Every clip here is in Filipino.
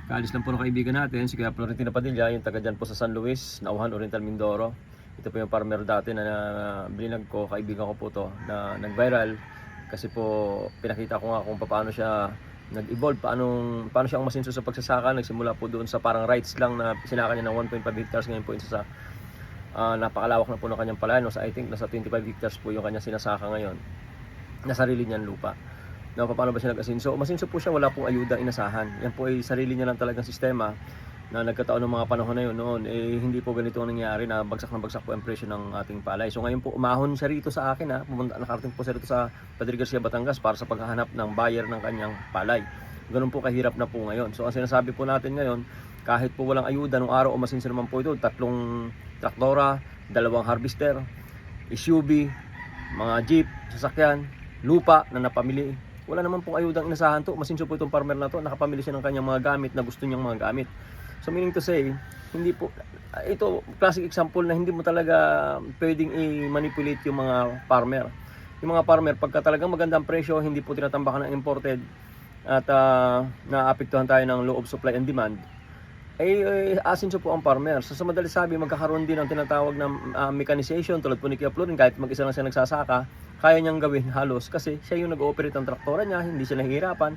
Kaalis lang po ng kaibigan natin, si Kuya Florentino Padilla, yung taga dyan po sa San Luis, Nauhan, Oriental, Mindoro. Ito po yung farmer dati na binilog ko, kaibigan ko po to, na nag-viral. Kasi po, pinakita ko nga kung paano siya nag-evolve, paano siya ang masinso sa pagsasaka. Nagsimula po doon sa parang rights lang na sinaka niya ng 1.5 hectares. Ngayon po sa napakalawak na po ng kanyang palayan. No? I think nasa 25 hectares po yung kanyang sinasaka ngayon na sarili niyang lupa. Na paano ba siya nag-asinso? Masinso po siya, wala pong ayuda inasahan. Yan po ay sarili niya lang talagang sistema na nagkataon ng mga panahon na yun noon. Hindi po ganito ang nangyari na bagsak na bagsak po ang presyo ng ating palay. So ngayon po umahon siya rito sa akin, nakarating po siya rito sa Padre Garcia, Batangas para sa paghahanap ng buyer ng kanyang palay. Ganun po kahirap na po ngayon. So ang sinasabi po natin ngayon, kahit po walang ayuda nung araw, umasinso naman po ito, 3 traktora, 2 harvester, SUV, mga jeep, sasakyan, lupa na napamili. Wala naman pong ayudang inasahan to. Masinso po itong farmer na to, nakapamili siya ng kanyang mga gamit na gusto niyang mga gamit. So meaning to say, hindi po, ito classic example na hindi mo talaga pwedeng i-manipulate yung mga farmer. Yung mga farmer, pagka talagang magandang presyo, hindi po tinatambakan ng imported at naapektuhan tayo ng law of supply and demand, asinso po ang farmer. So sa madaling sabi, magkakaroon din ng tinatawag na mechanization tulad po ni Kuya Florin. Kahit mag-isa lang siya nagsasaka, kaya niyang gawin halos kasi siya yung nag-ooperate ng traktora niya, hindi siya nahihirapan.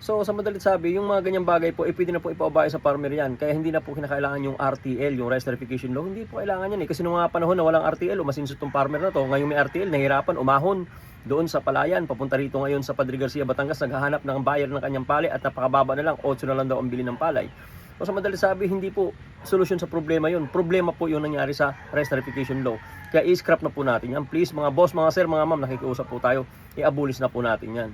So sa madaling sabi, yung mga ganyang bagay po, pwede na po ipaubaya sa farmer yan. Kaya hindi na po kinakailangan yung RTL, yung Rice Tariffication Law. Hindi po kailangan yan Kasi nung mga panahon na walang RTL, umasinso itong farmer na to. Ngayon may RTL, nahihirapan, umahon doon sa palayan. Papunta rito ngayon sa Padre Garcia, Batangas, naghahanap ng buyer ng kanyang palay at napakababa na lang, 8 na lang daw ang bili ng palay. So sa madaling sabi, hindi po solusyon sa problema yun. Problema po yung nangyari sa Rice Tariffication Law. Kaya i-scrap na po natin yan. Please mga boss, mga sir, mga ma'am, nakikiusap po tayo. I-abolish na po natin yan.